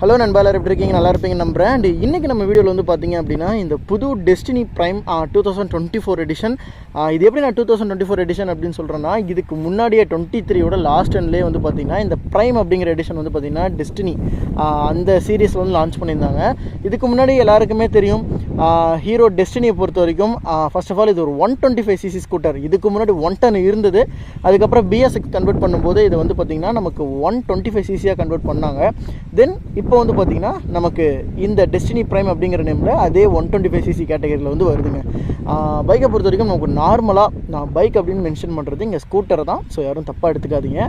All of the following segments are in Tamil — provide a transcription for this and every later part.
ஹலோ நண்பா, எல்லாரும் எப்படி இருக்கீங்க? நல்லா இருப்பீங்க நம்புறேன். அண்ட் இன்றைக்கி நம்ம வீடியோவில் வந்து பார்த்தீங்க அப்படின்னா இந்த புது டெஸ்டினி ப்ரைம் 2024 எடிஷன். இது எப்படி நான் 2024 எடிஷன் அப்படின்னு சொல்கிறேன்னா, இதுக்கு முன்னாடியே 23யோட லாஸ்ட் எண்ட்லேயே வந்து பார்த்திங்கன்னா இந்த ப்ரைம் அப்படிங்கிற எடிஷன் வந்து பார்த்திங்கன்னா டெஸ்டினி அந்த சீரீஸில் வந்து லான்ச் பண்ணியிருந்தாங்க. இதுக்கு முன்னாடி எல்லாருக்குமே தெரியும் ஹீரோ டெஸ்டினியை பொறுத்த வரைக்கும் ஃபர்ஸ்ட் ஆஃப் ஆல் இது ஒரு 125cc ஸ்கூட்டர். இதுக்கு முன்னாடி 110 இருந்தது. அதுக்கப்புறம் BS6 கன்வெர்ட் பண்ணும்போது இது வந்து பார்த்திங்கன்னா நமக்கு 125cc கன்வெர்ட் பண்ணாங்க. தென் இப்போ வந்து பார்த்திங்கன்னா நமக்கு இந்த டெஸ்டினி ப்ரைம் அப்படிங்கிற நேமில் அதே 125cc கேட்டகரியில் வந்து வருதுங்க. பைக்கை பொறுத்த வரைக்கும் நமக்கு நார்மலாக நான் பைக் அப்படின்னு மென்ஷன் பண்ணுறது இங்கே ஸ்கூட்டரை தான், ஸோ யாரும் தப்பாக எடுத்துக்காதீங்க.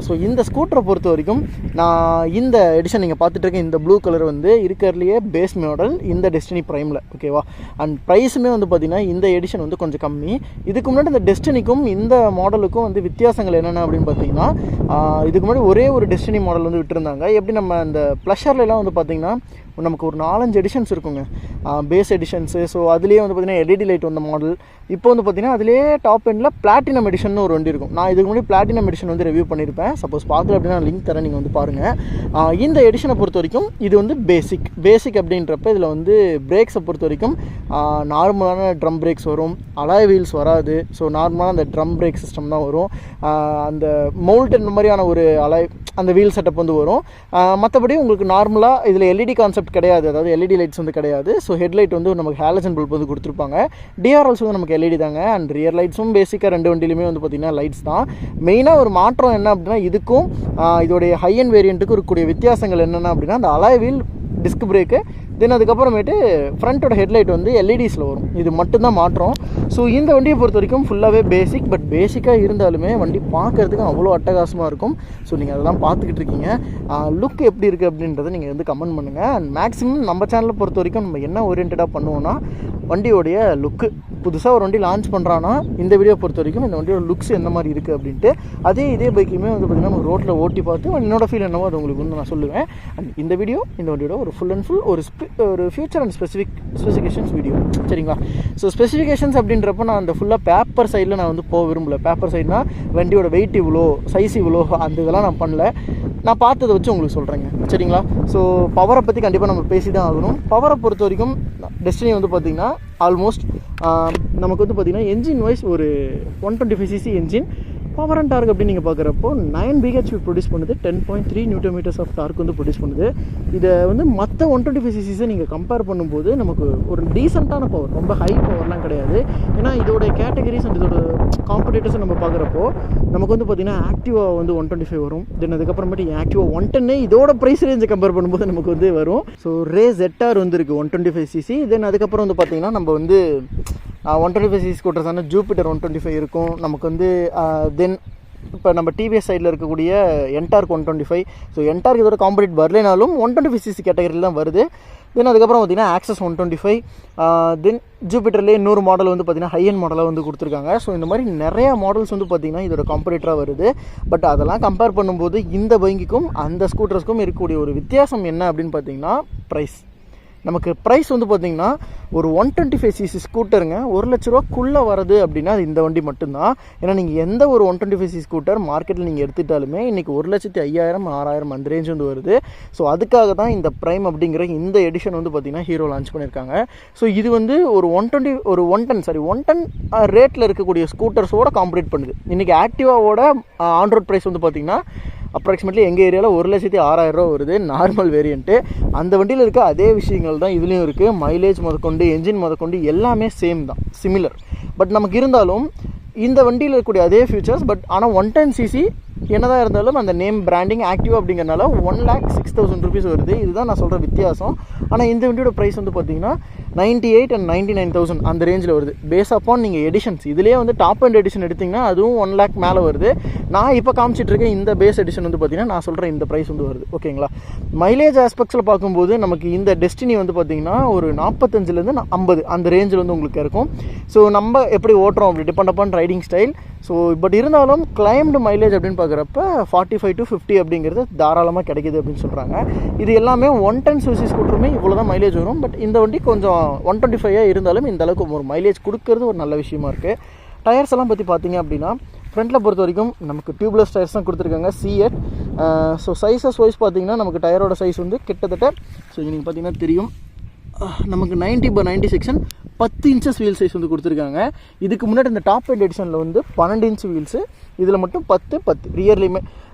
ஸோ இந்த ஸ்கூட்டரை பொறுத்த வரைக்கும் நான் இந்த எடிஷன் நீங்கள் பார்த்துட்டு இருக்க இந்த ப்ளூ கலர் வந்து இருக்கிறதுலையே பேஸ் மாடல் இந்த டெஸ்டினி ப்ரைமில், ஓகேவா? அண்ட் ப்ரைஸுமே வந்து பார்த்திங்கன்னா இந்த எடிஷன் வந்து கொஞ்சம் கம்மி. இதுக்கு முன்னாடி இந்த டெஸ்டினிக்கும் இந்த மாடலுக்கும் வந்து வித்தியாசங்கள் என்னென்ன அப்படின்னு பார்த்தீங்கன்னா, இதுக்கு முன்னாடி ஒரே ஒரு டெஸ்டினி மாடல் வந்து விட்டுருந்தாங்க. எப்படி நம்ம இந்த ப்ளஷர்லாம் வந்து பார்த்திங்கன்னா நமக்கு ஒரு 4-5 எடிஷன்ஸ் இருக்குங்க, பேஸ் எடிஷன்ஸு. ஸோ அதுலேயே வந்து பார்த்திங்கன்னா LED லைட் வந்த மாடல். இப்போ வந்து பார்த்திங்கன்னா அதிலே டாப் எண்டில் பிளாட்டினம் எடிஷன் ஒரு வண்டி இருக்கும். நான் இதுக்கு முன்னாடி பிளாட்டினம் எடிஷன் வந்து ரிவ்யூ பண்ணியிருப்பேன். சப்போஸ் பார்க்கல அப்படின்னா லிங்க் தரேன், நீங்கள் வந்து பாருங்கள். இந்த எடிஷனை பொறுத்த வரைக்கும் இது வந்து பேசிக் அப்படின்றப்ப இதில் வந்து பிரேக்ஸை பொறுத்த வரைக்கும் நார்மலான ட்ரம் பிரேக்ஸ் வரும், அலாய் வீல்ஸ் வராது. ஸோ நார்மலான அந்த ட்ரம் பிரேக் சிஸ்டம் தான் வரும். அந்த மவுல்ட் இந்த மாதிரியான ஒரு அலாய் அந்த வீல் செட்டப் வந்து வரும். மற்றபடி உங்களுக்கு நார்மலாக இதில் LED கான்செப்ட் கிடையாது, அதாவது LED லைட்ஸ் வந்து கிடையாது. ஸோ ஹெட்லைட் வந்து நமக்கு ஹாலஜன் பல்ப் வந்து கொடுத்துருப்பாங்க. DRLs வந்து நமக்கு LED தாங்க. அண்ட் ரியர் லைட்ஸும் பேசிக்காக ரெண்டு வண்டியிலுமே வந்து பார்த்திங்கன்னா லைட்ஸ் தான். மெயினாக ஒரு மாற்றம் என்ன அப்படின்னா, இதுக்கும் இதோடைய ஹை அண்ட் வேரியண்ட்டுக்கு இருக்கக்கூடிய வித்தியாசங்கள் என்னென்ன அப்படின்னா, அந்த அலாய் வீல், டிஸ்க் பிரேக்கு, தென் அதுக்கப்புறமேட்டு ஃப்ரண்ட்டோட ஹெட்லைட் வந்து LEDஸில் வரும். இது மட்டும்தான் மாற்றம். ஸோ இந்த வண்டியை பொறுத்த வரைக்கும் ஃபுல்லாகவே பேசிக். பட் பேசிக்காக இருந்தாலுமே வண்டி பார்க்குறதுக்கு அவ்வளோ அட்டகாசமாக இருக்கும். ஸோ நீங்கள் அதெல்லாம் பார்த்துக்கிட்டு இருக்கீங்க. லுக் எப்படி இருக்குது அப்படின்றத நீங்கள் வந்து கமெண்ட் பண்ணுங்கள். அண்ட் மேக்ஸிமம் நம்ம சேனலை பொறுத்த வரைக்கும் நம்ம என்ன ஓரியன்டாக பண்ணுவோன்னா, வண்டியோடைய லுக்கு. புதுசாக ஒரு வண்டி லான்ச் பண்ணுறான்னா இந்த வீடியோ பொறுத்த வரைக்கும் இந்த வண்டியோட லுக்ஸ் எந்த மாதிரி இருக்குது அப்படின்ட்டு இதே பைக்குமே வந்து பார்த்திங்கன்னா நம்ம ரோட்டில் ஓட்டி பார்த்து என்னோட ஃபீல் என்னவோ அது உங்களுக்கு வந்து நான் சொல்லுவேன். அண்ட் இந்த வண்டியோட ஒரு ஃபுல் அண்ட் ஃபுல் ஒரு ஃபியூச்சர் அண்ட் ஸ்பெசிஃபிகேஷன்ஸ் வீடியோ, சரிங்களா? ஸோ ஸ்பெசிஃபிகேஷன்ஸ் அப்படின்றப்ப நான் அந்த ஃபுல்லாக பேப்பர் சைடில் நான் வந்து போக விரும்பல. பேப்பர் சைடுனா வண்டியோட வெயிட் இவ்வளோ, சைஸ் இவ்வளோ, அந்த இதெல்லாம் நான் பண்ணல. நான் பார்த்ததை வச்சு உங்களுக்கு சொல்கிறேங்க, சரிங்களா? ஸோ பவரை பற்றி கண்டிப்பாக நம்ம பேசி தான் ஆகணும். பவரை பொறுத்த வரைக்கும் டெஸ்டினி வந்து பார்த்திங்கன்னா ஆல்மோஸ்ட் நமக்கு வந்து பார்த்திங்கன்னா என்ஜின் வைஸ் ஒரு 125cc engine. Power and dark அப்படின்னு நீங்கள் பார்க்குறப்போ 9 bhp ப்ரொடியூஸ் பண்ணுது, 10.3 Nm ஆஃப் டார்க் வந்து ப்ரொடியூஸ் பண்ணுது. இதை வந்து மற்ற 125cc நீங்கள் கம்பேர் பண்ணும்போது நமக்கு ஒரு டீசெண்டான பவர், ரொம்ப ஹை பவர்லாம் கிடையாது. ஏன்னா இதோட கேட்டகரிஸ் அண்ட் இதோட காம்படிட்டர்ஸை நம்ம பார்க்குறப்போ நமக்கு வந்து பார்த்திங்கன்னா ஆக்டிவா வந்து 125 வரும். தென் அதுக்கப்புறமேட்டு ஆக்டிவா 110 இதோட ப்ரைஸ் ரேஞ்சை கம்பேர் பண்ணும்போது நமக்கு வந்து வரும். ஸோ ரேஸ் ZR வந்துருக்கு 125cc. தென் அதுக்கப்புறம் வந்து பார்த்திங்கன்னா நம்ம வந்து 125cc ஸ்கூட்டர்ஸான ஜூபிட்டர் 125 இருக்கும் நமக்கு வந்து. தென் இப்போ நம்ம TVS சைடில் இருக்கக்கூடிய என்டார்க் 125. ஸோ என்டார்க் இதோட காம்படிட் வரலைனாலும் 125cc கேட்டகரியில் தான் வருது. தென் அதுக்கப்புறம் பார்த்திங்கன்னா ஆக்சஸ் 125. தென் ஜூபிட்டர்லேயே இன்னொரு மாடல் வந்து பார்த்திங்கன்னா ஹை அண்ட் மாடலாக வந்து கொடுத்துருக்காங்க. ஸோ இந்த மாதிரி நிறையா மாடல்ஸ் வந்து பார்த்திங்கன்னா இதோட காம்படிட்டராக வருது. பட் அதெல்லாம் கம்பேர் பண்ணும்போது இந்த பைக்குக்கும் அந்த ஸ்கூட்டர்ஸ்க்கும் இருக்கக்கூடிய ஒரு வித்தியாசம் என்ன அப்படின்னு பார்த்திங்கன்னா ப்ரைஸ். நமக்கு ப்ரைஸ் வந்து பார்த்திங்கன்னா ஒரு 125cc ஸ்கூட்டருங்க 1 லட்ச ரூபாக்குள்ளே வருது அப்படின்னா அது இந்த வண்டி மட்டும்தான். ஏன்னா நீங்கள் எந்த ஒரு 125cc ஸ்கூட்டர் மார்க்கெட்டில் நீங்கள் எடுத்துட்டாலுமே இன்றைக்கி 1,05,000 6,000 அந்த ரேஞ்ச் வந்து வருது. ஸோ அதுக்காக தான் இந்த ப்ரைம் அப்படிங்கிற இந்த எடிஷன் வந்து பார்த்திங்கன்னா ஹீரோ லான்ச் பண்ணியிருக்காங்க. ஸோ இது வந்து ஒரு 110 ரேட்டில் இருக்கக்கூடிய ஸ்கூட்டர்ஸோட காம்படிட் பண்ணுது. இன்றைக்கி ஆக்டிவாவோட ஆன்ரோட் ப்ரைஸ் வந்து பார்த்திங்கன்னா அப்ராக்சிமேட்லி எங்கள் ஏரியாவில் 1,06,000 ரூபா வருது நார்மல் வேரியண்ட்டு. அந்த வண்டியில் இருக்க அதே விஷயங்கள் தான் இதுலேயும் இருக்குது. மைலேஜ் முதற்கொண்டு, என்ஜின் முதற்கொண்டு எல்லாமே சேம் தான், சிமிலர். பட் நமக்கு இருந்தாலும் இந்த வண்டியில் இருக்கக்கூடிய அதே ஃபீச்சர்ஸ். பட் ஆனால் 110cc என்னதான் இருந்தாலும் அந்த நேம் பிராண்டிங் ஆக்டிவா அப்படிங்கிறனால 1,06,000 rupees வருது. இதுதான் நான் சொல்கிற வித்தியாசம். ஆனால் இந்த வண்டியோட ப்ரைஸ் வந்து பார்த்திங்கன்னா 98 and 99,000 அந்த ரேஞ்சில் வருது. பேஸ் அப்பான் நீங்கள் எடிஷன்ஸ் இதிலே வந்து டாப் அண்ட் எடிஷன் எடுத்திங்கன்னா அதுவும் 1 lakh மேலே வருது. நான் இப்போ காமிச்சிட்ருக்கேன் இந்த பேஸ் எடிஷன் வந்து பார்த்திங்கன்னா நான் சொல்கிற இந்த ப்ரைஸ் வந்து வருது, ஓகேங்களா? மைலேஜ் ஆஸ்பெக்ட்ஸில் பார்க்கும்போது நமக்கு இந்த டெஸ்டினி வந்து பார்த்திங்கன்னா ஒரு 45லேருந்து 50 அந்த ரேஞ்சில் வந்து உங்களுக்கு இருக்கும். ஸோ நம்ம எப்படி ஓட்டுறோம் அப்படி depend upon riding style. So but இருந்தாலும் கிளைம்டு மைலேஜ் அப்படின்னு பார்க்குறப்ப 45 to 50 அப்படிங்கிறது தாராளமாக கிடைக்கிது அப்படின்னு சொல்கிறாங்க. இது எல்லாமே 110cc ஸ்கூட்டருமே இவ்வளோ தான் மைலேஜ் வரும். பட் இந்த வண்டி கொஞ்சம் 125 இருந்தாலும் இந்த அளவுக்கு ஒரு மைலேஜ் கொடுக்கறது ஒரு நல்ல விஷயமா இருக்குது. டயர்ஸ் எல்லாம் பற்றி பார்த்தீங்க அப்படின்னா ஃப்ரண்ட்டில் பொறுத்த வரைக்கும் நமக்கு டியூப்லெஸ் டயர்ஸ் தான் கொடுத்துருக்காங்க C8. ஸோ சைஸஸ் வைஸ் பார்த்தீங்கன்னா நமக்கு டயரோட சைஸ் வந்து கிட்டத்தட்ட ஸோ நீங்கள் பார்த்தீங்கன்னா தெரியும் நமக்கு 90/90 செக்ஷன் 10 இன்ச்சஸ் வீல் சைஸ் வந்து கொடுத்துருக்காங்க. இதுக்கு முன்னாடி இந்த டாப் எண்ட் எடிஷனில் வந்து 12 இன்ச் வீல்ஸு, இதில் மட்டும் 10 ரியர்லேயுமே.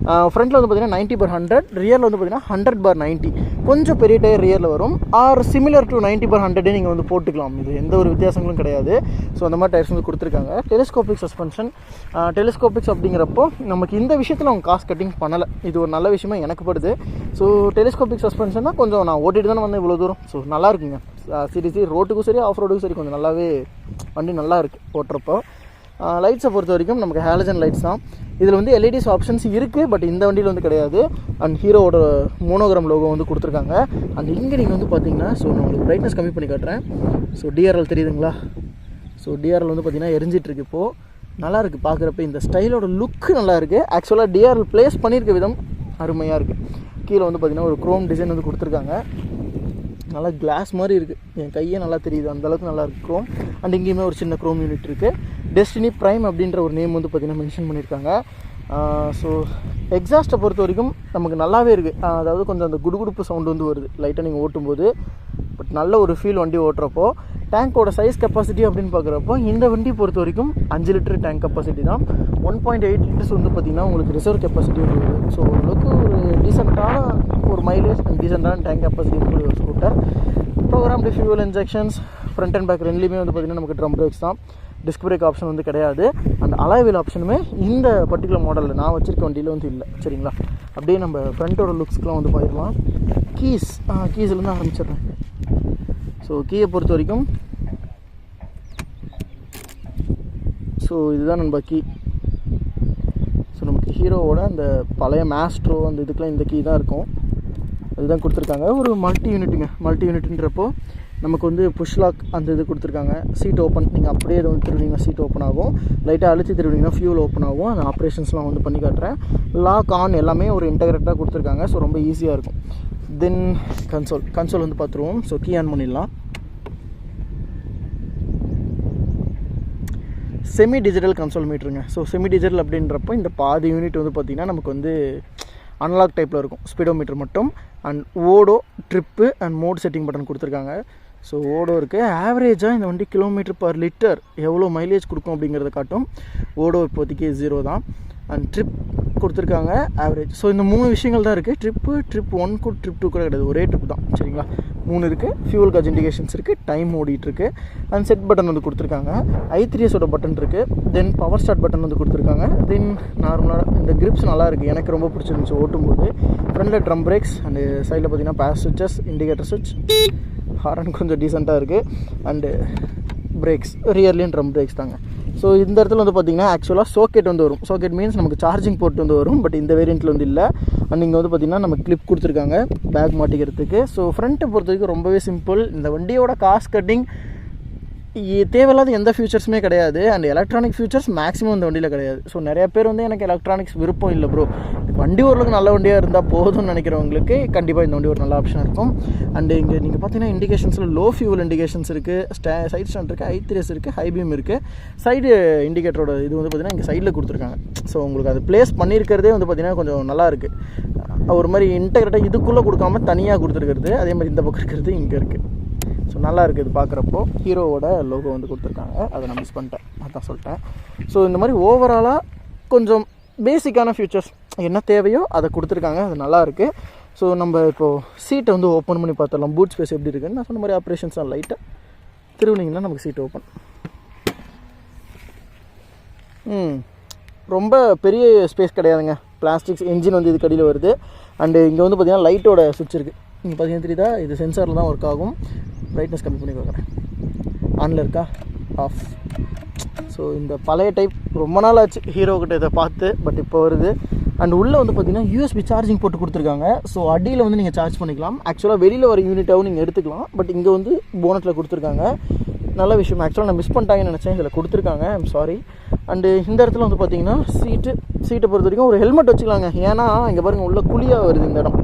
ஃப்ரண்ட்டில் வந்து பார்த்தீங்கன்னா 90/100, ரியரில் வந்து பார்த்தீங்கன்னா 100/90. கொஞ்சம் பெரிய டயர் ரியரில் வரும், ஆர் சிமிலர் டு 90/100 நீங்கள் வந்து போட்டுக்கலாம். இது எந்த ஒரு வித்தியாசங்களும் கிடையாது. ஸோ அந்த மாதிரி டயர்ஸ் வந்து கொடுத்துருக்காங்க. Telescopic suspension. டெலிஸ்கோபிக்ஸ் அப்படிங்கிறப்போ நமக்கு இந்த விஷயத்தில் அவங்க காஸ்ட் கட்டிங் பண்ணலை. இது ஒரு நல்ல விஷயமா எனக்கு படுது. ஸோ டெலிஸ்கோபிக் சஸ்பென்ஷன் தான் கொஞ்சம் நான் ஓட்டிட்டு தானே வந்து இவ்வளோ தூரம். ஸோ நல்லா இருக்குங்க. சீரியஸ்லி ரோட்டுக்கும் சரி ஆஃப் ரோடுக்கும் சரி கொஞ்சம் நல்லாவே வண்டி நல்லா இருக்குது ஓட்டுறப்போ. லைட்ஸை பொறுத்த வரைக்கும் நமக்கு ஹாலஜன் லைட்ஸ் தான். இதில் வந்து எல்இடிஸ் ஆப்ஷன்ஸ் இருக்குது, பட் இந்த வண்டியில் வந்து கிடையாது. அண்ட் ஹீரோவோட மோனோகிராம் லோகோ வந்து கொடுத்துருக்காங்க. அண்ட் இங்கே நீங்கள் வந்து பார்த்தீங்கன்னா ஸோ நான் உங்களுக்கு பிரைட்னஸ் கம்மி பண்ணி காட்டுறேன். ஸோ டிஆர்எல் தெரியுதுங்களா? ஸோ டிஆர்எல் வந்து பார்த்தீங்கன்னா எரிஞ்சிட்ருக்கு இப்போது. நல்லாயிருக்கு பார்க்குறப்ப, இந்த ஸ்டைலோட லுக்கு நல்லா இருக்குது. ஆக்சுவலாக டிஆர்எல் ப்ளேஸ் பண்ணியிருக்க விதம் அருமையாக இருக்குது. கீழே வந்து பார்த்திங்கன்னா ஒரு க்ரோம் டிசைன் வந்து கொடுத்துருக்காங்க. நல்லா கிளாஸ் மாதிரி இருக்குது, என் கையே நல்லா தெரியுது, அந்தளவுக்கு நல்லா இருக்குது க்ரோம். அண்ட் இங்கேயுமே ஒரு சின்ன க்ரோம் யூனிட் இருக்குது. டெஸ்டினி ப்ரைம் அப்படின்ற ஒரு நேம் வந்து பார்த்திங்கன்னா மென்ஷன் பண்ணியிருக்காங்க. ஸோ எக்ஸாஸ்ட்டை பொறுத்த வரைக்கும் நமக்கு நல்லாவே இருக்குது. அதாவது கொஞ்சம் அந்த குடுகுடுப்பு சவுண்டு வந்து வருது லைட்டாக நீங்கள் ஓட்டும்போது. பட் நல்ல ஒரு ஃபீல் வண்டி ஓட்டுறப்போ. டேங்க்கோட சைஸ் கெப்பாசிட்டி அப்படின்னு பார்க்குறப்போ இந்த வண்டி பொறுத்த வரைக்கும் 5 லிட்டர் டேங்க் கெப்பாசிட்டி தான். 1.8 லிட்டர்ஸ் வந்து பார்த்திங்கன்னா உங்களுக்கு ரிசர்வ் கெப்பாசிட்டி வருது. ஸோ ஓரளவுக்கு ஒரு டீசெண்டான ஒரு மைலேஜ் அண்ட் டீசெண்டான டேங்க் கெப்பாசிட்டி வந்து ஒரு scooter. Programmed fuel injections front and back ரெண்டுலேயுமே வந்து பார்த்திங்கன்னா நமக்கு ட்ரம் பிரேக்ஸ் தான். டிஸ்க் பிரேக் ஆப்ஷன் வந்து கிடையாது. அந்த அலாய் வீல் ஆப்ஷனுமே இந்த பர்டிகுலர் மாடலில் நான் வச்சுருக்க வண்டியில் வந்து இல்லை. சரிங்களா? அப்படியே நம்ம ஃப்ரண்ட்டோட லுக்ஸ்க்கெலாம் வந்து பார்த்துக்கலாம். கீஸ்லேருந்து ஆரம்பிச்சிடுறேன். ஸோ கீயை பொறுத்த வரைக்கும் ஸோ இதுதான் நம்ம கீ. ஸோ நமக்கு ஹீரோவோட அந்த பழைய மேஸ்ட்ரோ அந்த இதுக்கெலாம் இந்த கீ தான் இருக்கும். அதுதான் கொடுத்துருக்காங்க. ஒரு மல்டி யூனிட்டுங்க. மல்டி யூனிட்ன்றப்போ நமக்கு வந்து புஷ் லாக் அந்த இது கொடுத்துருக்காங்க. சீட் ஓப்பன், நீங்கள் அப்படியே இதை வந்து திருவினீங்கன்னா சீட் ஓப்பன் ஆகும். லைட்டாக அழுத்தி திருவினீங்கன்னா ஃபியூல் ஓப்பன் ஆகும். அந்த ஆப்ரேஷன்ஸ்லாம் வந்து பண்ணி காட்டுறேன். லாக் ஆன் எல்லாமே ஒரு இன்டகிரேட்டாக கொடுத்துருக்காங்க. ஸோ ரொம்ப ஈஸியாக இருக்கும். தென் கன்சோல் வந்து பார்த்துருவோம். ஸோ கீ ஆன் பண்ணிடலாம். செமி டிஜிட்டல் கன்சோல் மீட்டருங்க. ஸோ செமி டிஜிட்டல் அப்படின்றப்போ இந்த பாதி யூனிட் வந்து பார்த்திங்கன்னா நமக்கு வந்து அனலாக் டைப்பில் இருக்கும். ஸ்பீடோ மீட்டர் மட்டும். And odo, trip and mode setting button கொடுத்துருக்காங்க. ஸோ ஓடோ இருக்குது. ஆவரேஜாக இந்த வண்டி km/லிட்டர் எவ்வளோ மைலேஜ் கொடுக்கும் அப்படிங்கிறத காட்டும். ஓடோ இப்போதைக்கு 0 தான். அண்ட் ட்ரிப் கொடுத்துருக்காங்க ஆவரேஜ். ஸோ இந்த 3 விஷயங்கள் தான் இருக்குது. ட்ரிப் 1 கூட ட்ரிப் 2 கூட கிடையாது, ஒரே ட்ரிப் தான். சரிங்களா? 3 இருக்குது. ஃபியூல் காஜ் இண்டிகேஷன்ஸ் இருக்குது. டைம் ஓடிட்டுருக்கு. அண்ட் செட் பட்டன் வந்து கொடுத்துருக்காங்க. i3s பட்டன் இருக்குது. தென் பவர் ஸ்டார்ட் பட்டன் வந்து கொடுத்துருக்காங்க. தென் நார்மலாக இந்த கிரிப்ஸ் நல்லா இருக்குது, எனக்கு ரொம்ப பிடிச்சிருந்துச்சு ஓட்டும்போது. ஃப்ரண்டில் ட்ரம் பிரேக்ஸ் அண்டு சைடில் பார்த்தீங்கன்னா பேஸ் சுவிச்சஸ், இண்டிகேட்டர் சுவிட்ச், ஹாரன் கொஞ்சம் டீசெண்டாக இருக்குது. அண்டு பிரேக்ஸ் ரியர்லேயும் ட்ரம் பிரேக்ஸ் தாங்க. ஸோ இந்த இடத்துல வந்து பார்த்திங்கன்னா ஆக்சுவலாக சோக்கெட் வந்து வரும். சோக்கெட் மீன்ஸ் நமக்கு சார்ஜிங் போர்ட் வந்து வரும். பட் இந்த வேரியண்ட்டில் வந்து இல்லை. அண்ட் இங்கே வந்து பார்த்திங்கன்னா நம்ம கிளிப் கொடுத்துருக்காங்க பேக் மாட்டிக்கிறதுக்கு. ஸோ ஃப்ரண்ட்டை பொறுத்த வரைக்கும் ரொம்பவே சிம்பிள். இந்த வண்டியோட காஸ்ட் கட்டிங் தேவையில்லாத எந்த ஃபியூச்சர்ஸுமே கிடையாது. அண்ட் எலக்ட்ரானிக் ஃபியூச்சர்ஸ் மேக்ஸிமம் இந்த வண்டியில் கிடையாது. ஸோ நிறைய பேர் வந்து எனக்கு எலக்ட்ரானிக்ஸ் விருப்பம் இல்லை ப்ரோ, வண்டி ஓரளவுக்கு நல்ல வண்டியாக இருந்தால் போதும்னு நினைக்கிறவங்களுக்கு கண்டிப்பாக இந்த வண்டி ஒரு நல்ல ஆப்ஷன் இருக்கும். அண்டு இங்கே நீங்கள் பார்த்தீங்கன்னா இண்டிகேஷன்ஸில் லோ ஃபியூவல் இண்டிகேஷன்ஸ் இருக்குது, சைட் ஸ்டாண்ட் இருக்குது, i3s இருக்குது, ஹை பீம் இருக்குது. சைடு இண்டிகேட்டரோட இது வந்து பார்த்திங்கன்னா இங்கே சைடில் கொடுத்துருக்காங்க. ஸோ உங்களுக்கு அது ப்ளேஸ் பண்ணியிருக்கிறதே வந்து பார்த்திங்கன்னா கொஞ்சம் நல்லா இருக்குது. ஒரு மாதிரி இன்டெகிரேட்டாக இதுக்குள்ளே கொடுக்காம தனியாக கொடுத்துருக்கிறது. அதே மாதிரி இந்த பக்கம் இருக்கிறது இங்கே இருக்குது. ஸோ நல்லா இருக்குது பார்க்குறப்போ. ஹீரோவோட லோகோ வந்து கொடுத்துருக்காங்க, அதை நான் மிஸ் பண்ணிட்டேன், அதான் சொல்லிட்டேன். ஸோ இந்த மாதிரி ஓவராலாக கொஞ்சம் பேசிக்கான ஃபியூச்சர்ஸ் என்ன தேவையோ அதை கொடுத்துருக்காங்க, அது நல்லாயிருக்கு. ஸோ நம்ம இப்போது சீட்டை வந்து ஓப்பன் பண்ணி பார்த்துடலாம். பூட் ஸ்பேஸ் எப்படி இருக்குன்னு நான் சொன்ன மாதிரி ஆப்ரேஷன்ஸ் தான் லைட்டாக திருவினிங்கன்னா நமக்கு சீட் ஓப்பன். ரொம்ப பெரிய ஸ்பேஸ் கிடையாதுங்க. பிளாஸ்டிக்ஸ் என்ஜின் வந்து இதுக்கு அடியில் வருது. அண்டு இங்கே வந்து பார்த்திங்கன்னா லைட்டோட சுவிட்ச் இருக்குது. இங்கே பார்த்தீங்கன்னா தெரியுதா, இது சென்சாரில் தான் ஒர்க் ஆகும். பிரைட்னஸ் கம்மி பண்ணி பார்க்குறேன். ஆனில் இருக்கா, ஆஃப். ஸோ இந்த பழைய டைப் ரொம்ப நாள் ஆச்சு ஹீரோக்கிட்ட இதை பார்த்து, பட் இப்போ வருது. அண்ட் உள்ளே வந்து பார்த்திங்கன்னா யூஎஸ்பி சார்ஜிங் போட்டு கொடுத்துருக்காங்க. ஸோ அடியில் வந்து நீங்கள் சார்ஜ் பண்ணிக்கலாம். ஆக்சுவலாக வெளியில் வர யூனிட்டாகவும் நீங்கள் எடுத்துக்கலாம். பட் இங்கே வந்து போனட்டில் கொடுத்துருக்காங்க. நல்ல விஷயம். ஆக்சுவலாக நான் மிஸ் பண்ணிட்டாங்கன்னு நினச்சேன், இதில் கொடுத்துருக்காங்க. I'm sorry. அண்டு இந்த இடத்துல வந்து பார்த்திங்கன்னா சீட்டை பொறுத்த வரைக்கும் ஒரு ஹெல்மெட் வச்சுக்கலாங்க. ஏன்னா இங்கே பாருங்கள் உள்ள குழியாக வருது இந்த இடம்.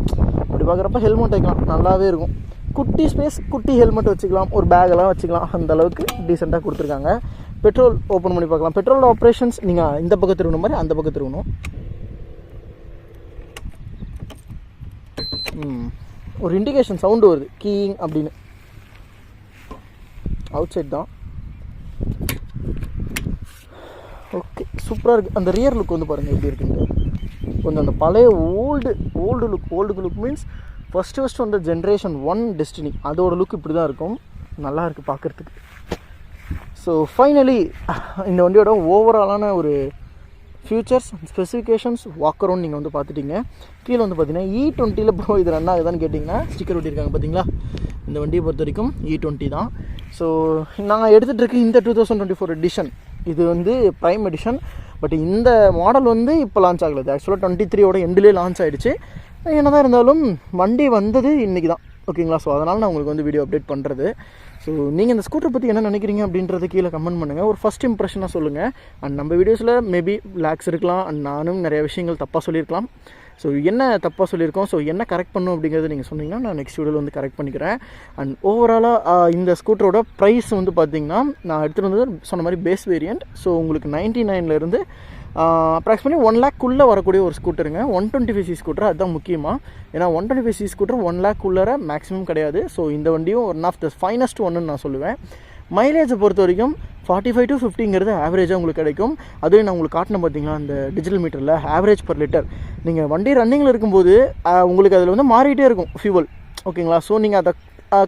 அப்படி பார்க்குறப்ப ஹெல்மெட் வைக்கலாம், நல்லாவே இருக்கும். குட்டி ஸ்பேஸ், குட்டி ஹெல்மெட் வச்சுக்கலாம், ஒரு பேக்கெல்லாம் வச்சுக்கலாம். அந்த அளவுக்கு டீசெண்டாக கொடுத்துருக்காங்க. பெட்ரோல் ஓப்பன் பண்ணி பார்க்கலாம். பெட்ரோலோட ஆப்ரேஷன்ஸ் நீங்கள் இந்த பக்கம் திருவணும் மாதிரி அந்த பக்கம் திருவணும். ஒரு இண்டிகேஷன் சவுண்டு வருது கீயிங் அப்படின்னு. அவுட் சைட் தான். ஓகே, சூப்பராக இருக்குது. அந்த ரியர் லுக் வந்து பாருங்கள் எப்படி இருக்குன்ட்டு. கொஞ்சம் அந்த பழைய ஓல்டு லுக் மீன்ஸ் ஃபஸ்ட்டு வந்து ஜென்ரேஷன் 1 டெஸ்டினி அதோட லுக் இப்படி தான் இருக்கும். நல்லா இருக்குது பார்க்குறதுக்கு. ஸோ ஃபைனலி இந்த வண்டியோட ஓவராலான ஒரு ஃபியூச்சர்ஸ் ஸ்பெசிஃபிகேஷன்ஸ் வாக் அரவுண்ட் நீங்கள் வந்து பார்த்துட்டீங்க. கீழே வந்து பார்த்தீங்கன்னா E20 ப்ரோ இது ரன் ஆகுதான்னு கேட்டிங்கன்னா ஸ்டிக்கர் ஒட்டியிருக்காங்க பார்த்தீங்களா. இந்த வண்டியை பொறுத்த வரைக்கும் E20 தான். ஸோ நான் எடுத்துகிட்டு இருக்க இந்த 2024 எடிஷன் இது வந்து ப்ரைம் எடிஷன். பட் இந்த மாடல் வந்து இப்போ லான்ச் ஆகலை. ஆக்சுவலாக 23 எண்ட்லேயே லான்ச் ஆகிடுச்சு. என்ன தான் இருந்தாலும் வண்டி வந்தது இன்றைக்கி தான். ஓகேங்களா. ஸோ அதனால் நான் உங்களுக்கு வந்து வீடியோ அப்டேட் பண்ணுறது. ஸோ நீங்கள் இந்த ஸ்கூட்டரை பற்றி என்ன நினைக்கிறீங்க அப்படின்றத கீழே கமெண்ட் பண்ணுங்கள். ஒரு ஃபஸ்ட் இம்ப்ரெஷனாக சொல்லுங்கள். அண்ட் நம்ம வீடியோஸில் மேபி லேக்ஸ் இருக்கலாம். அண்ட் நானும் நிறைய விஷயங்கள் தப்பாக சொல்லியிருக்கலாம். ஸோ என்ன தப்பாக சொல்லியிருக்கோம், ஸோ என்ன கரெக்ட் பண்ணும் அப்படிங்கிறது நீங்கள் சொன்னீங்கன்னா நான் நெக்ஸ்ட் வீடியோவில் வந்து கரெக்ட் பண்ணிக்கிறேன். அண்ட் ஓவராலாக இந்த ஸ்கூட்டரோட ப்ரைஸ் வந்து பார்த்திங்கன்னா நான் எடுத்துகிட்டு வந்து சொன்ன மாதிரி பேஸ் வேரியண்ட். ஸோ உங்களுக்கு 99 அப்ராக்சிமேட்லி 1 லேக்குள்ளே வரக்கூடிய ஒரு ஸ்கூட்டருங்க. 125cc ஸ்கூட்டர் அதுதான் முக்கியமாக. ஏன்னா 125cc ஸ்கூட்டர் 1 லேக்குள்ளே மேக்ஸிமம் கிடையாது. ஸோ இந்த வண்டியும் ஒன் ஆஃப் த ஃபைனஸ்ட் ஒன்னு நான் சொல்லுவேன். மைலேஜை பொறுத்த வரைக்கும் 45 to 50 ஆவரேஜாக உங்களுக்கு கிடைக்கும். அதுவும் நான் உங்களுக்கு காட்டினேன் பார்த்தீங்களா அந்த டிஜிட்டல் மீட்டரில் ஆவரேஜ் பர் லிட்டர். நீங்கள் வண்டி ரன்னிங்கில் இருக்கும்போது உங்களுக்கு அதில் வந்து மாறிட்டே இருக்கும் ஃபியூவல். ஓகேங்களா. ஸோ நீங்கள் அதை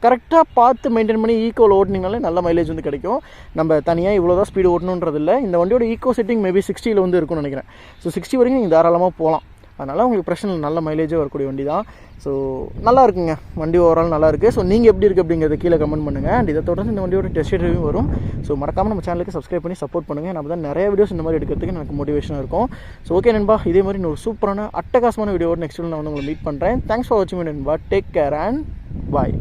கரெக்டாக பார்த்து மெயின்டைன் பண்ணி ஈக்கோவில் ஓட்டினீங்கனாலே நல்ல மைலேஜ் வந்து கிடைக்கும். நம்ம தனியாக இவ்வளோ தான் ஸ்பீடு ஓட்டணுன்றது இல்லை. இந்த வண்டியோட ஈக்கோ செட்டிங் மேபி 60 வந்து இருக்கும்னு நினைக்கிறேன். ஸோ 60 வரைக்கும் நீங்கள் தாராளமாக போகலாம். அதனால் உங்களுக்கு பிரச்சனை நல்ல மைலேஜே வரக்கூடிய வண்டி தான். ஸோ நல்லா இருக்குங்க வண்டி ஓவரால் நல்லா இருக்குது. ஸோ நீங்கள் எப்படி இருக்குது அப்படிங்கிறத கீழே கமெண்ட் பண்ணுங்கள். அண்ட் இதை தொடர்ந்து இந்த வண்டியோட டெஸ்ட் ரிவ்யூ வரும். ஸோ மறக்காமல் நம்ம சேனலுக்கு சப்ஸ்கிரைப் பண்ணி சப்போர்ட் பண்ணுங்கள். நம்ம தான் நிறைய வீடியோஸ் இந்த மாதிரி எடுக்கிறதுக்கு எனக்கு மோட்டிவேஷனாக இருக்கும். ஸோ ஓகே நண்பா, இதே மாதிரி ஒரு சூப்பரான அட்டகாசமான வீடியோட நெக்ஸ்ட் நான் வந்து உங்களை மீட் பண்ணுறேன். தேங்க்ஸ் ஃபார் வாட்சிங் நண்பா. Take care and bye.